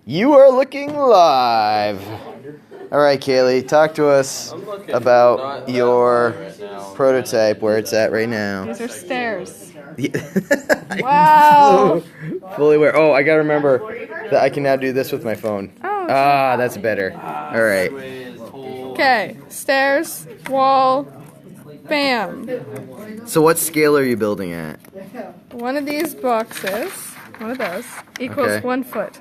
You are looking live. All right, Kaylee, talk to us about your prototype, where it's at right now. These are stairs. Wow. Wow. Fully aware. Oh, I gotta remember that I can now do this with my phone. Oh, Ah, that's better. All right. okay. Stairs, wall, bam. So what scale are you building at? One of these boxes, one of those, equals Okay. 1 foot.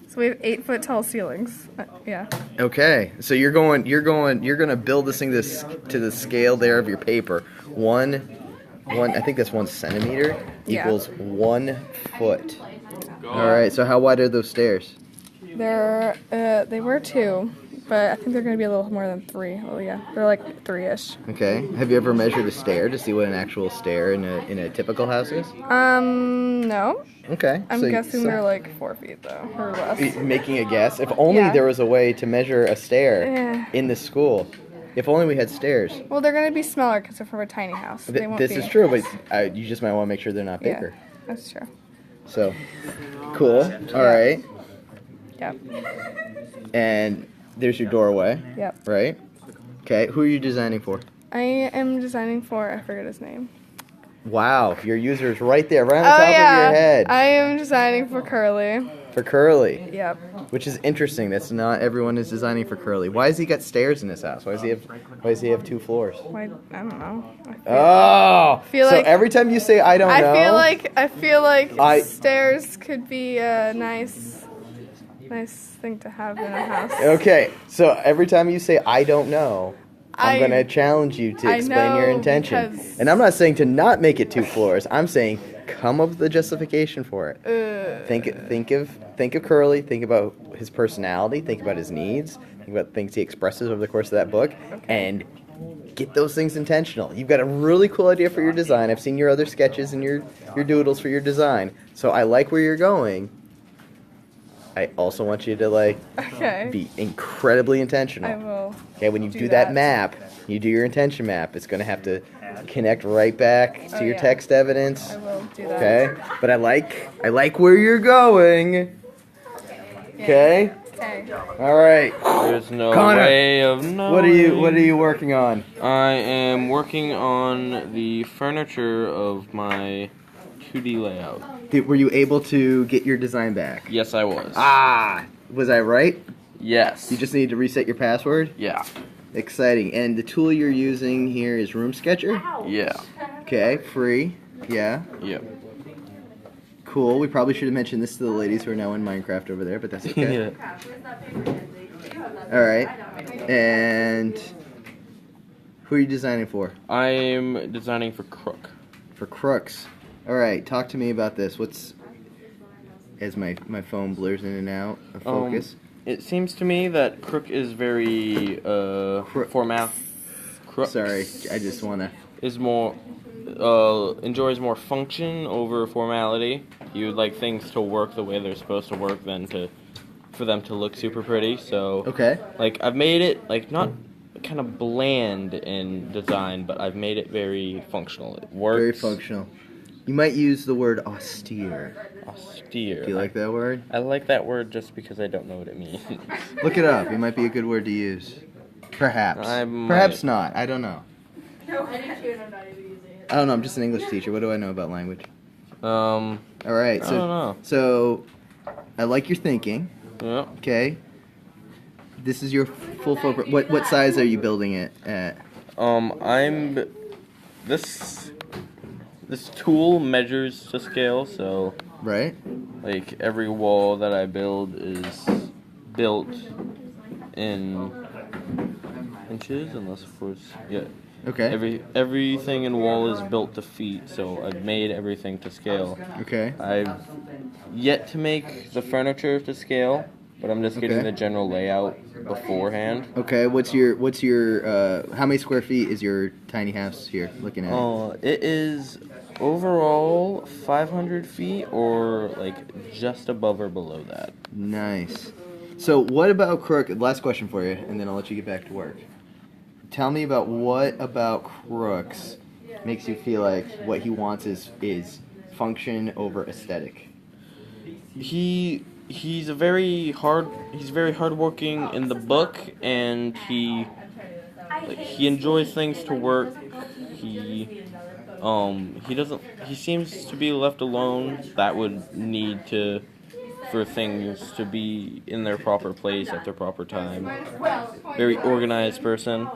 So we have 8-foot tall ceilings. Yeah. Okay, so you're gonna build this thing to the scale there of your paper. One, I think that's 1 centimeter equals 1 foot. All right, so how wide are those stairs? They were 2, but I think they're going to be a little more than 3. Oh yeah, they're like 3-ish. Okay, have you ever measured a stair to see what an actual stair in a typical house is? No. Okay. I'm guessing they're like 4 feet though, or less. Making a guess. If only there was a way to measure a stair in the school. If only we had stairs. Well, they're going to be smaller because they're from a tiny house. They won't This be. is true, but you just might want to make sure they're not bigger. Yeah, that's true. So, cool. All right. Yep. And there's your doorway. Yep. Right? Okay, who are you designing for? I am designing for, I forget his name. Wow, your user is right there, right on the top of your head. I am designing for Curly. For Curly. Yep. Which is interesting. That's not everyone is designing for Curly. Why has he got stairs in his house? Why does he have 2 floors? Why, I don't know. So every time you say I don't know. I feel like stairs could be a nice thing to have in a house. Okay, so every time you say I don't know, I'm going to challenge you to explain your intention. And I'm not saying to not make it 2 floors. I'm saying come up with a justification for it. Think of Curly. Think about his personality. Think about his needs. Think about things he expresses over the course of that book, and get those things intentional. You've got a really cool idea for your design. I've seen your other sketches and your doodles for your design. So I like where you're going. I also want you to be incredibly intentional. I will. Okay, when you do that map, you do your intention map. It's going to have to connect right back to your text evidence. I will do that. Okay, but I like where you're going. Okay. Okay. All right. There's no Connor, way of knowing. What are you working on? I am working on the furniture of my 2D layout. Were you able to get your design back? Yes, I was. Was I right? Yes. You just need to reset your password? Yeah. Exciting. And the tool you're using here is Room Sketcher? Yeah. Okay, free. Yeah. Yep. Cool. We probably should have mentioned this to the ladies who are now in Minecraft over there, but that's okay. All right. And who are you designing for? I'm designing for Crook. For Crooks. All right. Talk to me about this. As my phone blurs in and out of focus. It seems to me that Crook is very formal. Crook. Sorry, I just wanna. Is more enjoys more function over formality. You would like things to work the way they're supposed to work than for them to look super pretty. So I've made it not kind of bland in design, but I've made it very functional. It works. Very functional. You might use the word austere. Austere. Do you like that word? I like that word just because I don't know what it means. Look it up. It might be a good word to use. Perhaps. Perhaps not. I don't know. I don't know. I'm just an English teacher. What do I know about language? All right. So, I don't know. So, I like your thinking. Yeah. Okay. This is your full focus. What size are you building it at? This tool measures to scale, so every wall that I build is built in inches, unless of course Okay. Everything in wall is built to feet, so I've made everything to scale. Okay. I've yet to make the furniture to scale, but I'm just getting the general layout beforehand. Okay. What's your how many square feet is your tiny house here looking at? It is overall 500 feet or just above or below that. Nice. So what about Crook? Last question for you, and then I'll let you get back to work. Tell me about what about Crooks makes you feel like what he wants is function over aesthetic. He he's very hardworking in the book, and he enjoys things to work. He seems to be left alone. That would need for things to be in their proper place at their proper time. Very organized person.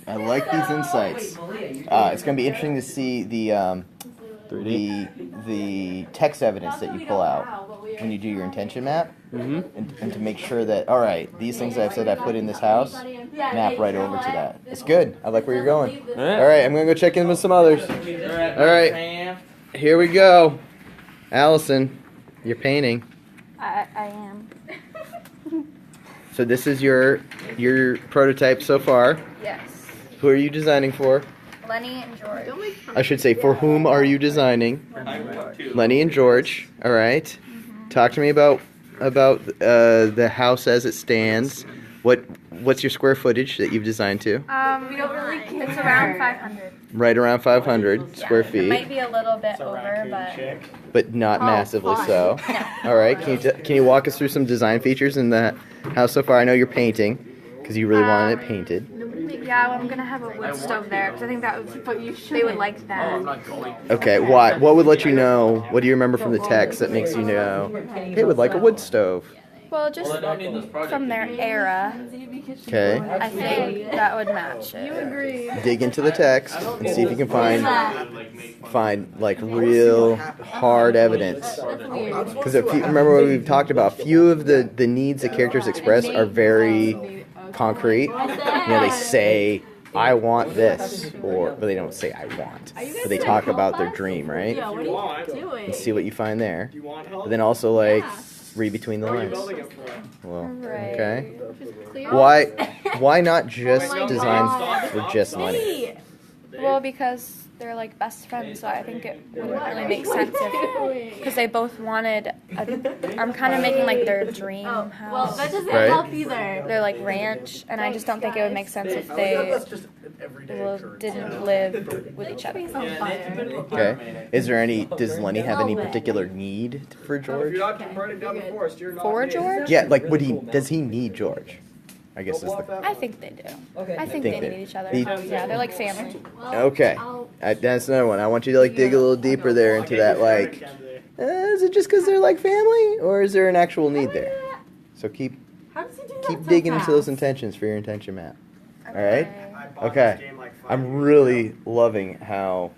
I like these insights. It's going to be interesting to see the 3D. the text evidence that you pull out when you do your intention map, and to make sure that, all right, these things I've said I put in this house, map right over to that. It's good. I like where you're going. All right, I'm going to go check in with some others. All right, here we go. Allison, you're painting. I am. So this is your prototype so far. Yes. Who are you designing for? Lenny and George. I should say, for whom are you designing? Lenny and George. All right. Talk to me about the house as it stands. What's your square footage that you've designed to? We don't really. It's around 500. Right around 500 square feet. It might be a little bit over, but not massively so. All right. Can you walk us through some design features in the house so far? I know you're painting because you really wanted it painted. Yeah, well, I'm gonna have a wood stove there because I think they would like that. Okay. What would let you know? What do you remember from the text that makes you know they would like a wood stove? Well, just from their era, Okay. I think that would match it. You agree. Dig into the text and see if you can find like real hard evidence. Because if you remember what we've talked about, few of the needs that characters express are very concrete. You know, they say, I want this, but they don't say I want. But they talk about their dream, right? Yeah, what are you doing? And see what you find there. But then also like read between the lines. Well, okay. Why not just design for just Lenny? Well, because they're like best friends, so I think it wouldn't really make sense because they both wanted. I'm kind of making like their dream house. Well, that doesn't Right. help either. They're like ranch, and I just don't think it would make sense if they didn't live with each other. Okay. Does Lenny have any particular need for George? For George? Yeah, like does he need George? I guess is the. I think they do. I think they need each other. Yeah, they're like family. Okay. That's another one. I want you to like dig a little deeper there into that. Like, is it just because they're like family, or is there an actual need there? So keep digging into those intentions for your intention map. All right. Okay. I'm really loving how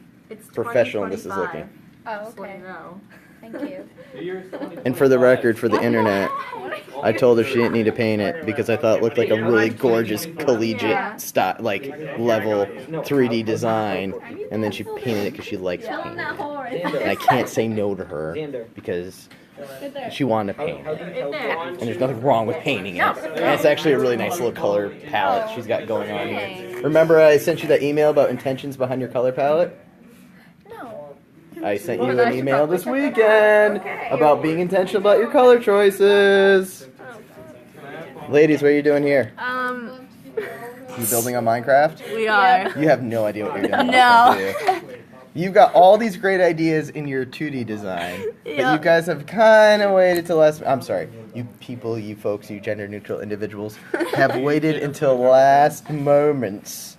professional this is looking. Oh, okay. Thank you. And for the record, for the internet, I told her she didn't need to paint it because I thought it looked like a really gorgeous collegiate style, like level 3D design, and then she painted it because she likes painting. And I can't say no to her because she wanted to paint it. And there's nothing wrong with painting it. And it's actually a really nice little color palette she's got going on here. Remember I sent you that email about intentions behind your color palette? I sent you an email this weekend about being intentional about your color choices. Ladies, what are you doing here? You building on Minecraft? We are. You have no idea what you're doing. No. You've got all these great ideas in your 2D design, but you guys have kind of waited till last. I'm sorry, you people, you folks, you gender-neutral individuals, have waited until last moments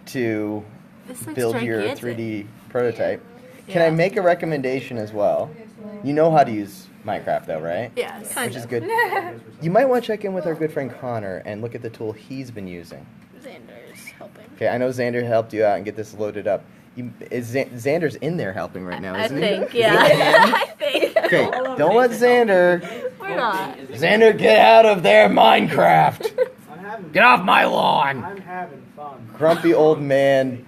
to build your 3D prototype. Can I make a recommendation as well? You know how to use Minecraft though, right? Yes. Which is good. You might want to check in with our good friend Connor and look at the tool he's been using. Xander's helping. Okay, I know Xander helped you out and get this loaded up. Xander's in there helping right now, isn't he? I think, yeah. I think. Okay, don't let Xander. We're not. Xander, get out of there, Minecraft! Get off my lawn! I'm having fun. Grumpy old man.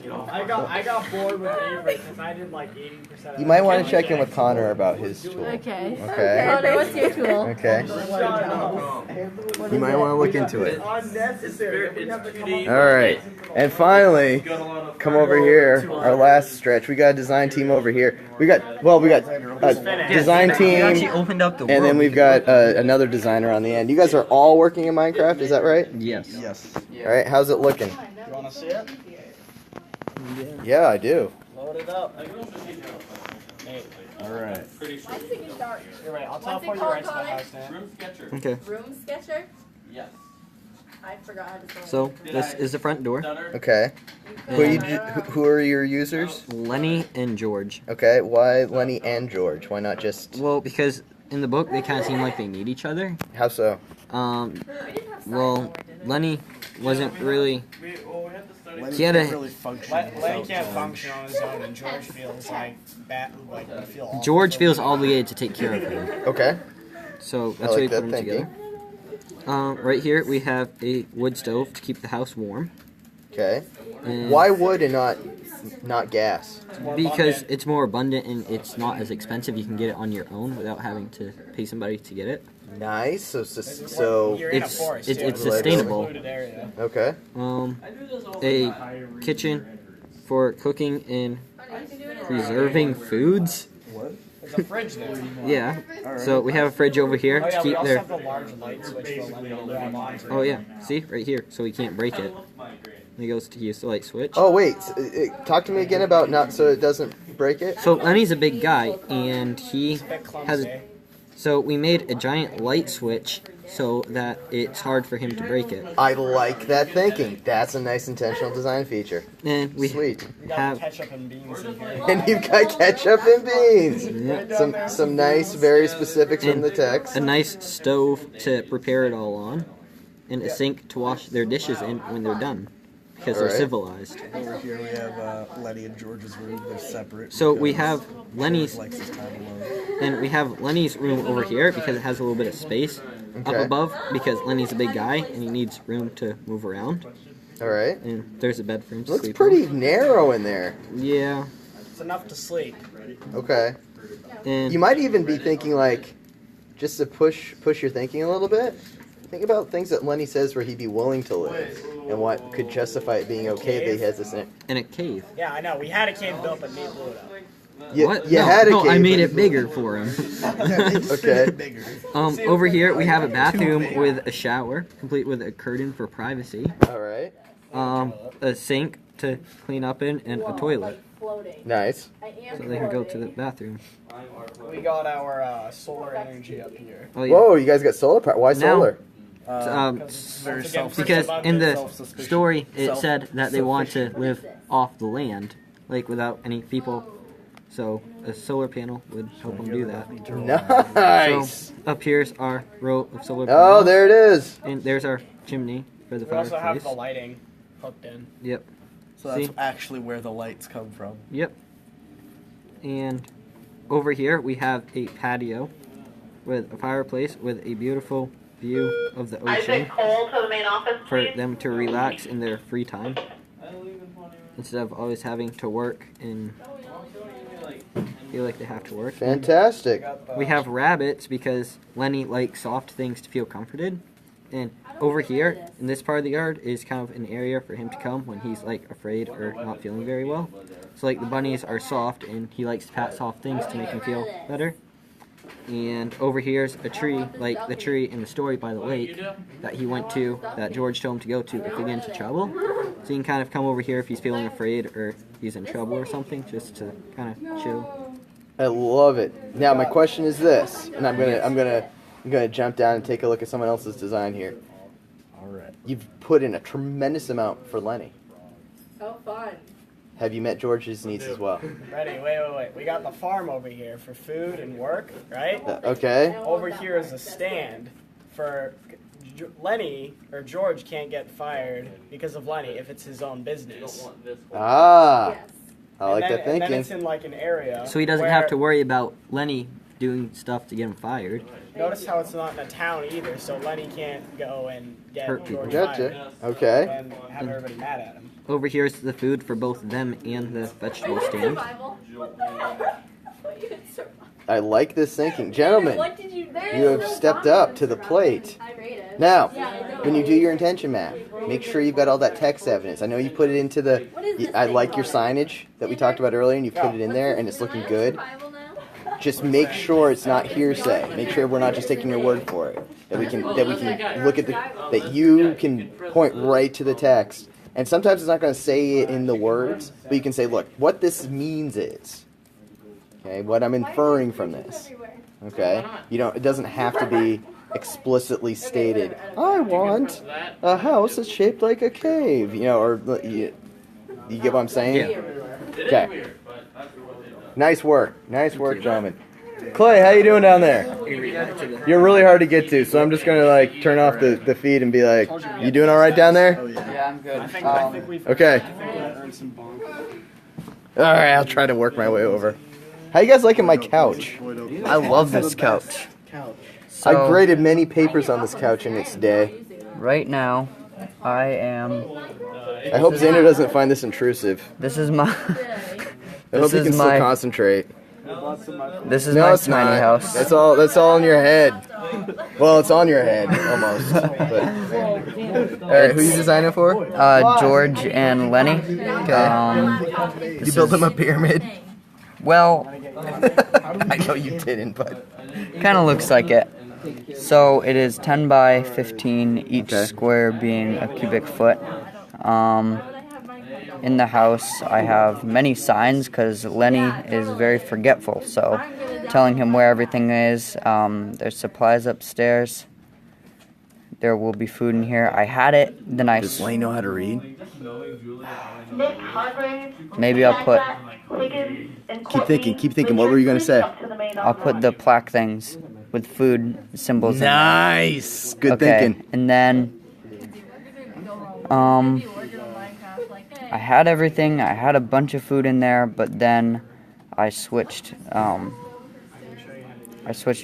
I got bored with Avery because I did like 80% of You might want to check in with Connor about his tool. Okay. Okay? Connor, what's your tool? Okay. You might want to look into it. unnecessary. Alright. And finally, come over here, our last stretch. We got a design team over here. We got a design team, and then we've got another designer on the end. You guys are all working in Minecraft, is that right? Yes. Alright, how's it looking? You want to see it? Yeah, I do. Load it up. Alright. You're right. I'll teleport you right to the house now. Okay. Room sketcher? Yes. I forgot how to spell it. So this is the front door. Okay. Who are your users? Lenny and George. Okay. Why Lenny and George? Why not just? Well, because in the book they kind of seem like they need each other. How so? Well, Lenny wasn't really. Lenny He had a. really function. Lenny can't function on his own, and George feels like George feels obligated to take care of him. Okay. So that's why we put them together. Right here we have a wood stove to keep the house warm. Okay. And why wood and not gas? Because it's more abundant and it's not as expensive. You can get it on your own without having to pay somebody to get it. Nice. So it's sustainable. Okay. A kitchen for cooking and preserving foods. What? There's a fridge there. Yeah. Right. So we have a fridge over here to keep we there. also have the large light switch for Oh yeah. See right here, so we can't break it. He goes to use the light switch. Oh wait, talk to me again about not so it doesn't break it. So Lenny's a big guy, and he has. So we made a giant light switch so that it's hard for him to break it. I like that thinking. That's a nice intentional design feature. And we Sweet. have ketchup and beans in here. And you've got ketchup and beans. Yeah. Some nice, very specifics from the text. A nice stove to prepare it all on, and a sink to wash their dishes in when they're done, because they're civilized. Over here we have Lenny and George's room. They're separate. So we have Lenny's, likes his time alone. and we have Lenny's room over here because it has a little bit of space. Okay. Up above because Lenny's a big guy and he needs room to move around. All right. And there's a bed for him to Looks sleep pretty on. narrow in there. Yeah. It's enough to sleep. Okay. And you might even be thinking like, just to push your thinking a little bit. Think about things that Lenny says where he'd be willing to live, and what could justify it being okay that he has this in a cave. Yeah, I know. We had a cave built, but Nate blew it up. What? You had a cave. I made it bigger for him. Okay. Over here we have a bathroom with a shower, complete with a curtain for privacy. All right. A sink to clean up in, and a toilet. Nice. So they can go to the bathroom. We got our solar energy up here. Oh, yeah. Whoa, you guys got solar power. Why Now- solar? Because in the story it said that they want to live off the land, like without any people. So a solar panel would help them do that. Nice. So up here's our row of solar panels. Oh, there it is. And there's our chimney for the We also have fireplace. the lighting hooked in. Yep. So that's See? actually where the lights come from. Yep. And over here we have a patio with a fireplace with a beautiful view of the ocean for them to relax in their free time instead of always having to work and feel like they have to work. Fantastic. We have rabbits because Lenny likes soft things to feel comforted. And over here, in this part of the yard, is kind of an area for him to come when he's like afraid or not feeling very well. So like the bunnies are soft and he likes to pat soft things to make him feel better. And over here's a tree, like the tree in the story by the lake that he went to, that George told him to go to if he get into trouble. So he can kind of come over here if he's feeling afraid or he's in trouble or something, just to kind of chill. I love it. Now my question is this, and I'm gonna jump down and take a look at someone else's design here. All right. You've put in a tremendous amount for Lenny. Oh, fun. Have you met George's needs as well? Ready? Wait. We got the farm over here for food and work, right? Okay. Over here is a stand for Lenny, or George can't get fired because of Lenny if it's his own business. Ah. I like that And then thinking. it's in like an area. So he doesn't have to worry about Lenny doing stuff to get him fired. Notice how it's not in a town either, so Lenny can't go and get Hurt people. George fired. Gotcha. Okay. And have everybody mad at him. Over here is the food for both them and the vegetable stand. I like this thinking. Gentlemen, you have stepped up to the plate. Now, when you do your intention map, make sure you've got all that text evidence. I know you put it into the... I like your signage that we talked about earlier, and you put it in there, and it's looking good. Just make sure it's not hearsay. Make sure we're not just taking your word for it. That we can look at that you can point right to the text. And sometimes it's not going to say it in the words, but you can say, look, what this means is... Okay, what I'm inferring from this. Okay, it doesn't have to be explicitly stated. I want a house that's shaped like a cave. Or you get what I'm saying? Yeah. Okay. Nice work, gentlemen. Clay, how you doing down there? You're really hard to get to, so I'm just gonna turn off the feed and be like, you doing all right down there? Yeah, I'm good. Okay. All right, I'll try to work my way over. How you guys liking my couch? I love this couch. So, I graded many papers on this couch in its day. Right now, I hope Xander doesn't find this intrusive. This is my. I hope you can still concentrate. This is my tiny house. That's all in your head. Well, it's on your head almost. But. All right, who you designing for? George and Lenny. Okay. You built them a pyramid. Well, I know you didn't, but kind of looks like it. So it is 10 by 15, each square being a cubic foot. In the house, I have many signs because Lenny is very forgetful. So telling him where everything is. There's supplies upstairs. There will be food in here. I had it, then I... Does Lenny know how to read? Maybe I'll put... Keep thinking. What were you going to say? I'll put the plaque things with food symbols in there. Nice! Good thinking. And then... I had everything. I had a bunch of food in there, but then I switched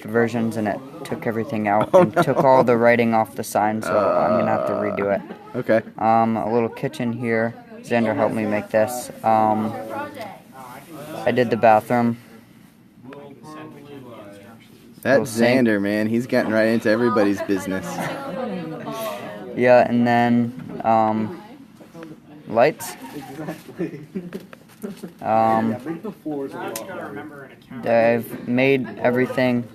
versions and it took everything out and took all the writing off the sign, so I'm gonna have to redo it. Okay. A little kitchen here. Xander helped me make this. I did the bathroom. That's Xander, man. He's getting right into everybody's business. Yeah, and then lights. I've made everything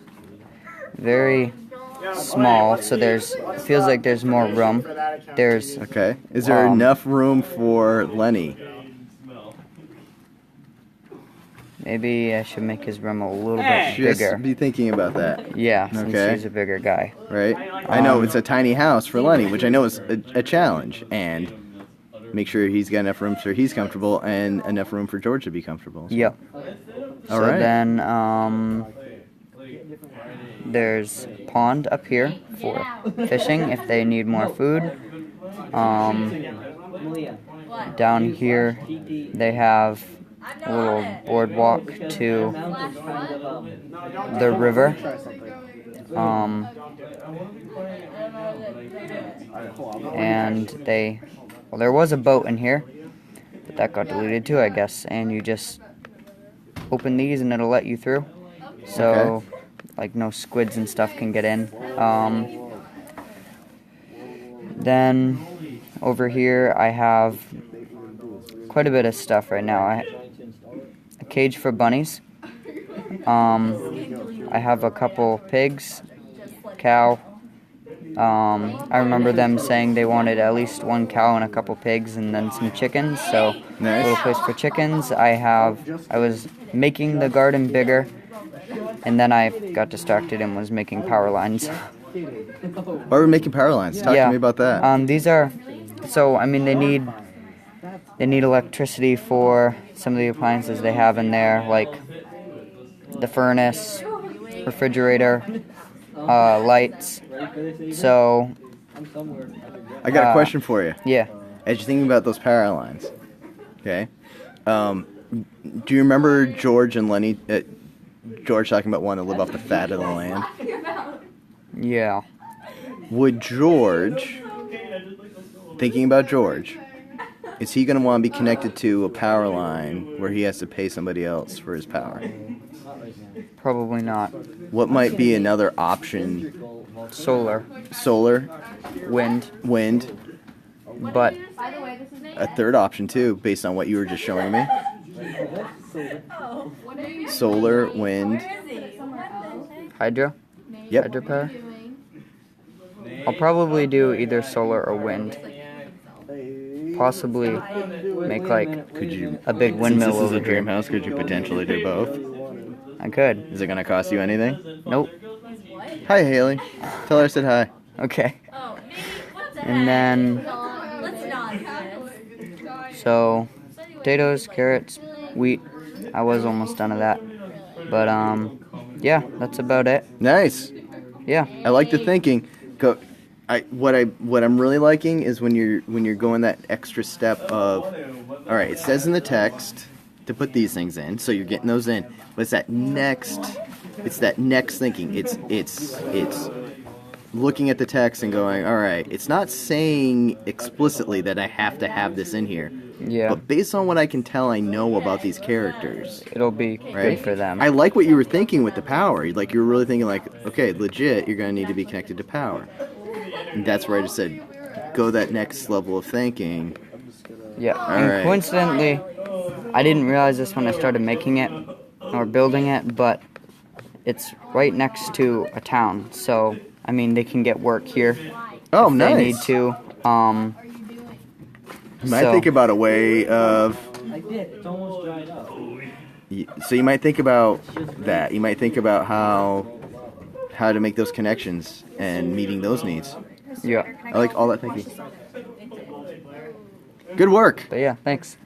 very small, so feels like there's more room. Okay. Is there enough room for Lenny? Maybe I should make his room a little bit bigger. Just be thinking about that. Yeah, since he's a bigger guy. Right. I know it's a tiny house for Lenny, which I know is a challenge, and make sure he's got enough room so he's comfortable and enough room for George to be comfortable. So. Yep. All right. Then there's a pond up here for fishing if they need more food. Down here they have a little boardwalk to the river. And there was a boat in here, but that got deleted too, I guess. And you just open these and it'll let you through. So, no squids and stuff can get in. Then over here I have quite a bit of stuff right now. A cage for bunnies. I have a couple pigs, cow. I remember them saying they wanted at least one cow and a couple pigs and then some chickens, so a little place for chickens. I was making the garden bigger, and then I got distracted and was making power lines. Why were we making power lines? Talk to me about that. They need electricity for some of the appliances they have in there, like the furnace, refrigerator, lights. So I got a question for you. Yeah. As you're thinking about those power lines, okay? Do you remember George and Lenny? George talking about wanting to live off the fat of the land. Yeah. Would George, thinking about George, is he going to want to be connected to a power line where he has to pay somebody else for his power? Probably not. What might be another option? Solar. Wind. But a third option too, based on what you were just showing me. Solar, wind. Hydro? Yep. Hydropower? I'll probably do either solar or wind. Possibly make a big windmill over a dream here. house, could you potentially do both? I could. Is it gonna cost you anything? Nope. Hi, Haley. Tell her I said hi. Okay. And then, so, potatoes, carrots, wheat. I was almost done with that. But, yeah, that's about it. Nice. Yeah. I like the thinking. What I'm really liking is when you're going that extra step of, all right, it says in the text to put these things in, so you're getting those in. But it's that next thinking. It's looking at the text and going, all right, it's not saying explicitly that I have to have this in here. Yeah. But based on what I can tell I know about these characters, it'll be good for them. I like what you were thinking with the power. Like, you were really thinking like, okay, legit, you're going to need to be connected to power. And that's where I just said, go that next level of thinking. Yeah. And coincidentally, I didn't realize this when I started making it or building it, but it's right next to a town. So, I mean, they can get work here. Oh, if nice. They need to. You might think about a way of... I did. It's almost dried up. So you might think about that. You might think about how to make those connections and meeting those needs. Yeah. I like all that thinking. Good work. But yeah, thanks.